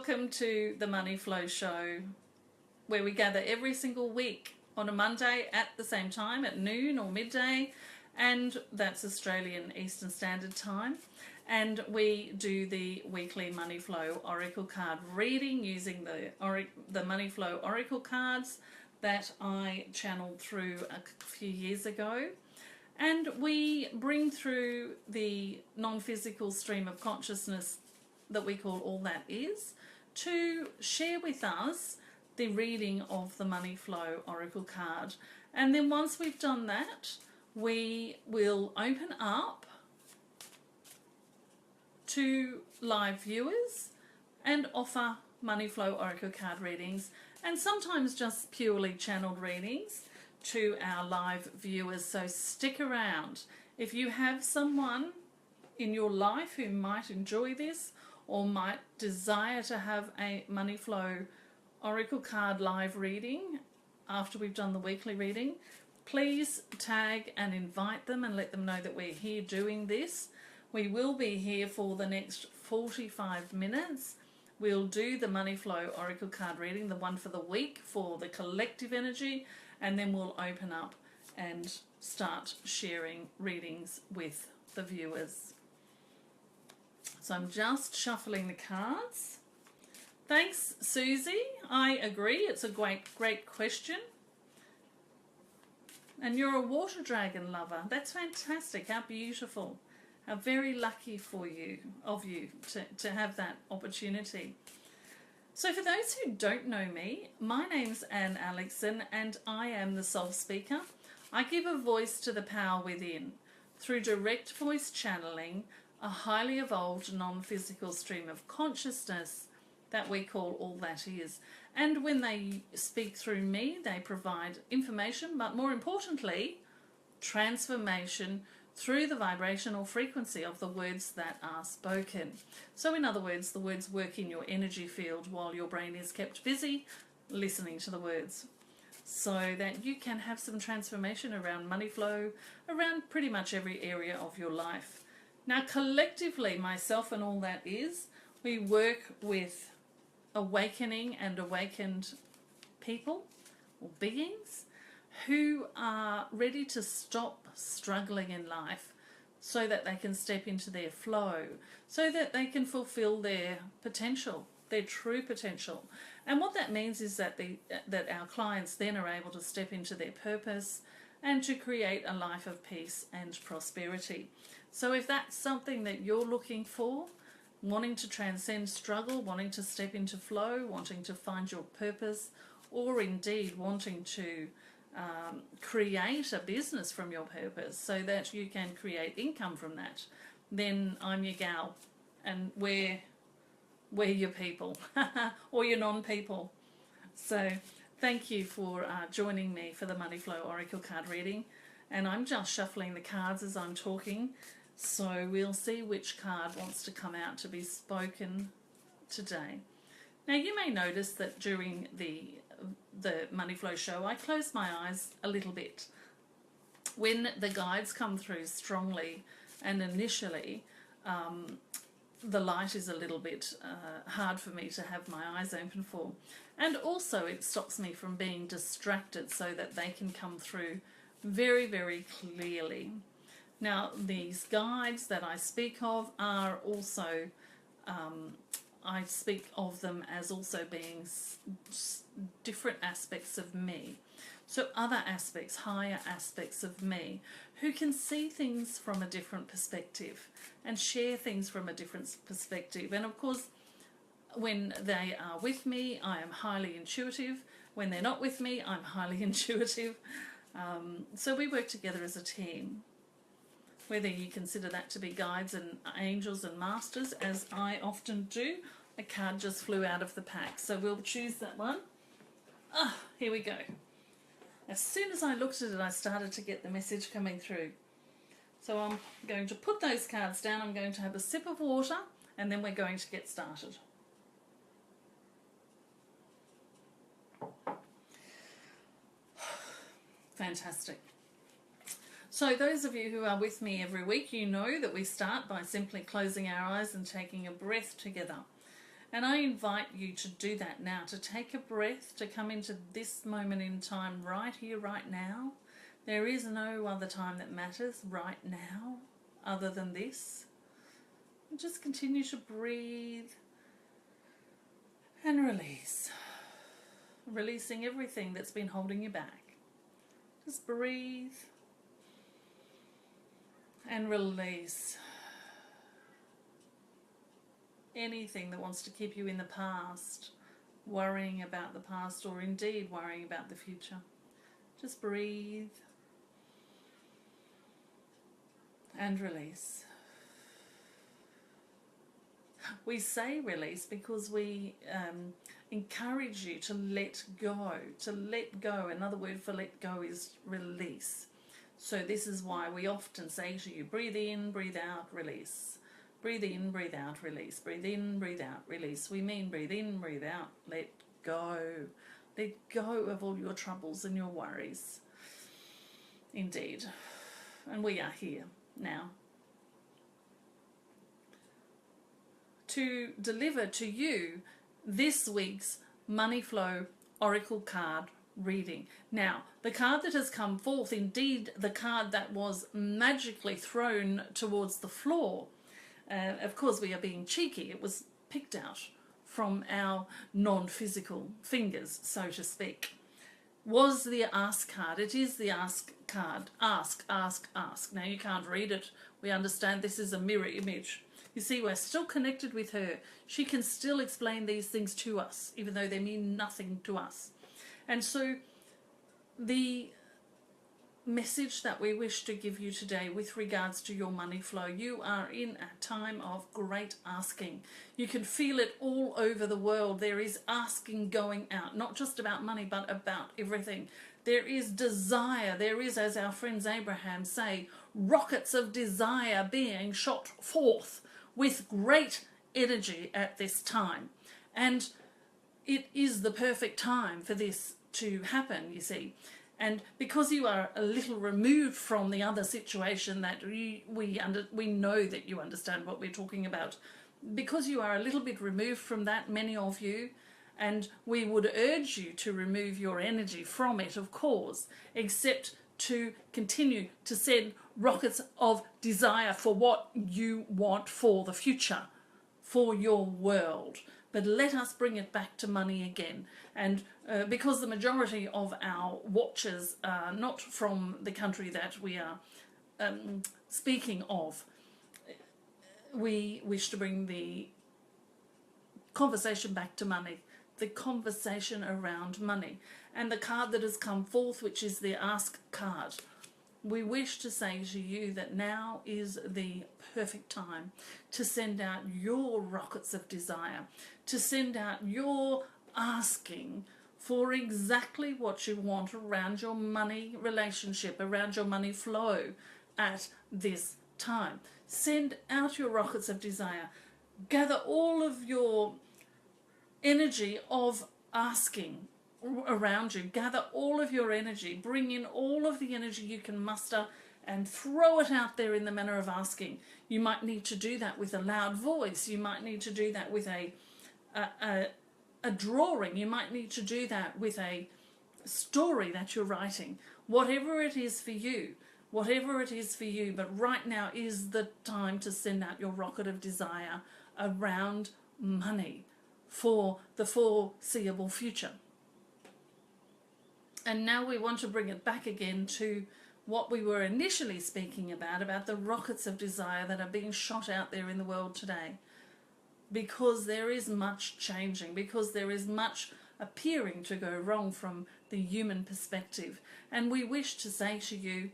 welcome to the Money Flow Show, where we gather every single week on a Monday at the same time at noon or midday, and that's Australian Eastern Standard Time. And we do the weekly Money Flow Oracle card reading using the Money Flow Oracle cards that I channeled through a few years ago. And we bring through the non-physical stream of consciousness that we call All That Is to share with us the reading of the Money Flow Oracle card. And then once we've done that, we will open up to live viewers and offer Money Flow Oracle card readings, and sometimes just purely channeled readings to our live viewers. So stick around. If you have someone in your life who might enjoy this or might desire to have a Money Flow Oracle card live reading after we've done the weekly reading, please tag and invite them and let them know that we're here doing this. We will be here for the next 45 minutes. We'll do the Money Flow Oracle card reading, the one for the week for the collective energy, and then we'll open up and start sharing readings with the viewers. So I'm just shuffling the cards. Thanks, Susie. I agree. It's a great question. And you're a water dragon lover. That's fantastic. How beautiful. How very lucky of you to have that opportunity. So for those who don't know me, my name's Aleckson and I am the soul speaker. I give a voice to the power within through direct voice channeling, a highly evolved non-physical stream of consciousness that we call All That Is. And when they speak through me, they provide information, but more importantly, transformation through the vibrational frequency of the words that are spoken. So in other words, the words work in your energy field while your brain is kept busy listening to the words, so that you can have some transformation around money flow, around pretty much every area of your life. Now collectively, myself and All That Is, we work with awakening and awakened people or beings who are ready to stop struggling in life so that they can step into their flow, so that they can fulfill their potential, their true potential. And what that means is that that our clients then are able to step into their purpose and to create a life of peace and prosperity. So if that's something that you're looking for, wanting to transcend struggle, wanting to step into flow, wanting to find your purpose, or indeed wanting to create a business from your purpose so that you can create income from that, then I'm your gal, and we're your people or your non-people. So thank you for joining me for the Money Flow Oracle card reading, and I'm just shuffling the cards as I'm talking, so we'll see which card wants to come out to be spoken today. Now you may notice that during the Money Flow show I close my eyes a little bit. When the guides come through strongly and initially, the light is a little bit hard for me to have my eyes open for, and also it stops me from being distracted so that they can come through very, very clearly. Now these guides that I speak of are also I speak of them as also being different aspects of me. So other aspects, higher aspects of me, who can see things from a different perspective and share things from a different perspective. And of course, when they are with me, I am highly intuitive. When they're not with me, I'm highly intuitive. So we work together as a team. Whether you consider that to be guides and angels and masters, as I often do. A card just flew out of the pack, so we'll choose that one. Here we go. As soon as I looked at it, I started to get the message coming through. So I'm going to put those cards down, I'm going to have a sip of water, and then we're going to get started. Fantastic. So those of you who are with me every week, you know that we start by simply closing our eyes and taking a breath together. And I invite you to do that now, to take a breath, to come into this moment in time right here, right now. There is no other time that matters right now other than this. And just continue to breathe and release. Releasing everything that's been holding you back. Just breathe and release anything that wants to keep you in the past, worrying about the past, or indeed worrying about the future. Just breathe and release. We say release because we encourage you to let go. To let go, another word for let go is release. So this is why we often say to you, breathe in, breathe out, release. Breathe in, breathe out, release. Breathe in, breathe out, release. We mean breathe in, breathe out, let go. Let go of all your troubles and your worries. Indeed. And we are here now to deliver to you this week's Money Flow Oracle card reading. Now, the card that has come forth, indeed the card that was magically thrown towards the floor, of course we are being cheeky, it was picked out from our non-physical fingers, so to speak, was the Ask card. It is the Ask card. Ask, ask, ask. Now you can't read it. We understand this is a mirror image. You see, we're still connected with her. She can still explain these things to us, even though they mean nothing to us. And so the message that we wish to give you today with regards to your money flow, you are in a time of great asking. You can feel it all over the world. There is asking going out, not just about money, but about everything. There is desire. There is, as our friends Abraham say, rockets of desire being shot forth with great energy at this time. And it is the perfect time for this to happen, you see. And because you are a little removed from the other situation that we know that you understand what we're talking about, because you are a little bit removed from that, many of you, and we would urge you to remove your energy from it, of course, except to continue to send rockets of desire for what you want for the future, for your world. But let us bring it back to money again. And because the majority of our watchers are not from the country that we are speaking of, we wish to bring the conversation back to money, the conversation around money. And the card that has come forth, which is the Ask card, we wish to say to you that now is the perfect time to send out your rockets of desire, to send out your asking for exactly what you want around your money relationship, around your money flow at this time. Send out your rockets of desire. Gather all of your energy of asking around you. Gather all of your energy. Bring in all of the energy you can muster and throw it out there in the manner of asking. You might need to do that with a loud voice. You might need to do that with a drawing. You might need to do that with a story that you're writing. Whatever it is for you. Whatever it is for you. But right now is the time to send out your rocket of desire around money for the foreseeable future. And now we want to bring it back again to what we were initially speaking about the rockets of desire that are being shot out there in the world today. Because there is much changing, because there is much appearing to go wrong from the human perspective. And we wish to say to you,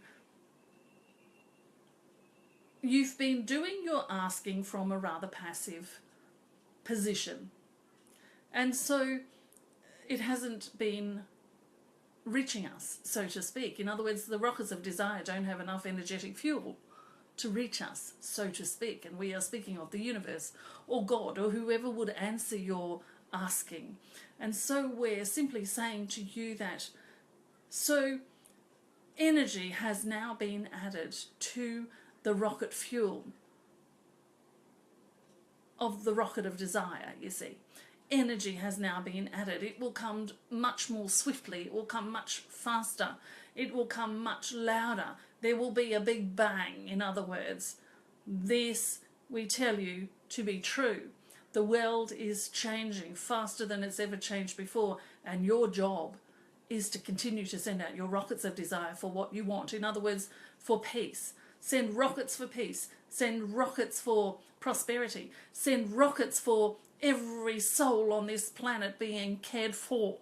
you've been doing your asking from a rather passive position. And so it hasn't been reaching us, so to speak. In other words, the rockets of desire don't have enough energetic fuel to reach us, so to speak. And we are speaking of the universe or God or whoever would answer your asking. And so we're simply saying to you that so energy has now been added to the rocket fuel of the rocket of desire, you see. Energy has now been added. It will come much more swiftly. It will come much faster. It will come much louder. There will be a big bang, in other words. This, we tell you, to be true. The world is changing faster than it's ever changed before, and your job is to continue to send out your rockets of desire for what you want. In other words, for peace. Send rockets for peace. Send rockets for prosperity. Send rockets for every soul on this planet being cared for.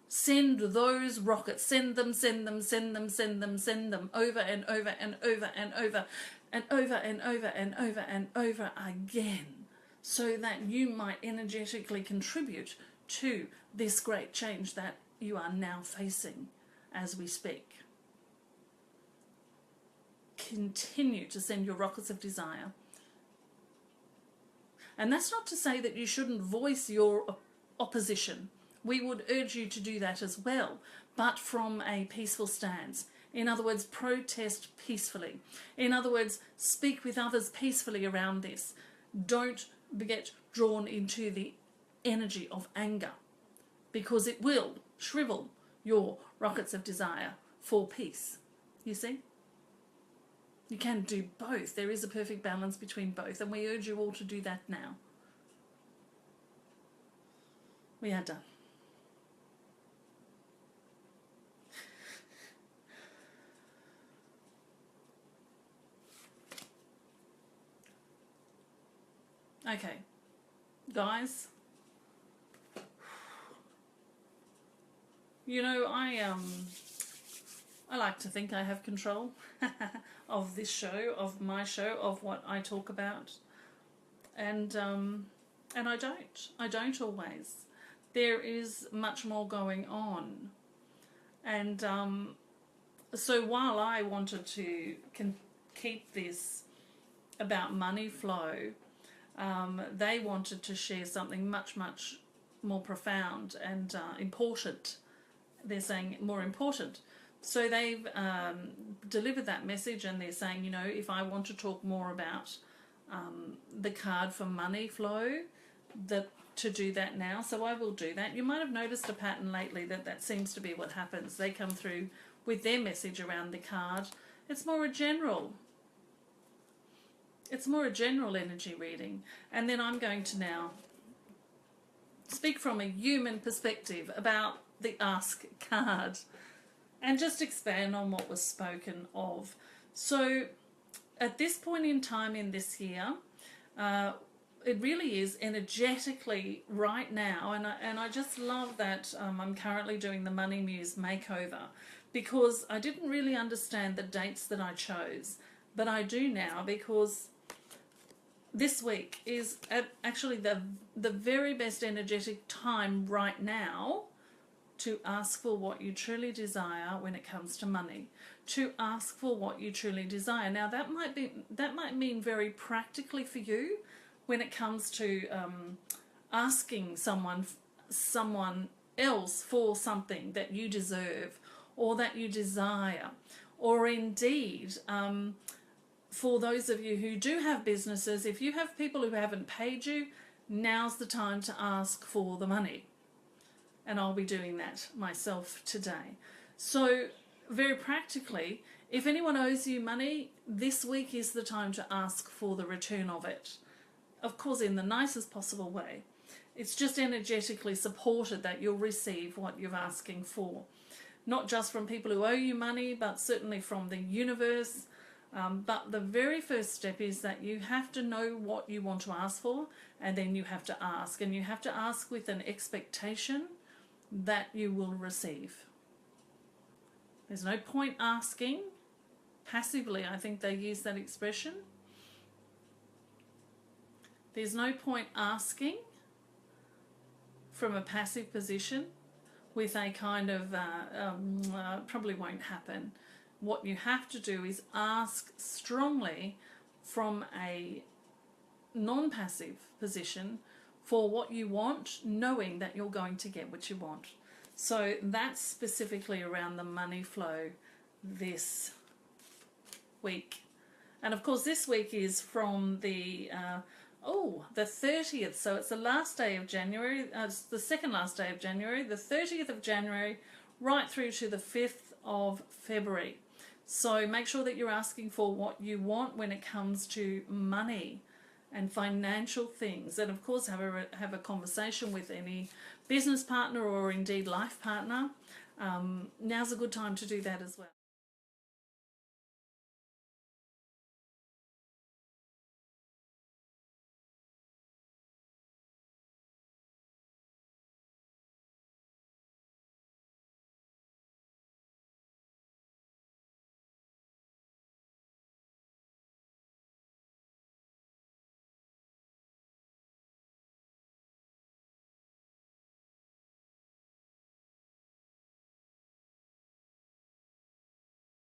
Send those rockets. Send them, send them, send them, send them, send them over and over and over and over and over and over and over and over again, so that you might energetically contribute to this great change that you are now facing as we speak. Continue to send your rockets of desire. And that's not to say that you shouldn't voice your opposition. We would urge you to do that as well, but from a peaceful stance. In other words, protest peacefully. In other words, speak with others peacefully around this. Don't get drawn into the energy of anger, because it will shrivel your rockets of desire for peace. You see? You can do both. There is a perfect balance between both, and we urge you all to do that now. We are done. Okay, guys, you know, I like to think I have control of this show, of my show, of what I talk about, and I don't always. There is much more going on, and so while I wanted to keep this about money flow, they wanted to share something much more profound and important. They're saying more important. So they've delivered that message, and they're saying, you know, if I want to talk more about the card for money flow, to do that now. So I will do that. You might have noticed a pattern lately that seems to be what happens. They come through with their message around the card. It's more a general energy reading. And then I'm going to now speak from a human perspective about the Ask card and just expand on what was spoken of. So at this point in time in this year, it really is energetically right now, and I just love that I'm currently doing the Money Muse makeover, because I didn't really understand the dates that I chose, but I do now, because this week is actually the very best energetic time right now to ask for what you truly desire when it comes to money. To ask for what you truly desire. Now that might mean very practically for you when it comes to asking someone else for something that you deserve or that you desire, or indeed for those of you who do have businesses, if you have people who haven't paid you, now's the time to ask for the money. And I'll be doing that myself today. So very practically, if anyone owes you money, this week is the time to ask for the return of it. Of course, in the nicest possible way. It's just energetically supported that you'll receive what you're asking for. Not just from people who owe you money, but certainly from the universe. But the very first step is that you have to know what you want to ask for, and then you have to ask. And you have to ask with an expectation that you will receive. There's no point asking passively. I think they use that expression. There's no point asking from a passive position with a kind of probably won't happen. What you have to do is ask strongly from a non-passive position for what you want, knowing that you're going to get what you want. So that's specifically around the money flow this week. And of course this week is from the Oh, the 30th. So it's the last day of January. It's the second last day of January, the 30th of January, right through to the 5th of February. So make sure that you're asking for what you want when it comes to money and financial things. And of course, have a conversation with any business partner or indeed life partner. Now's a good time to do that as well.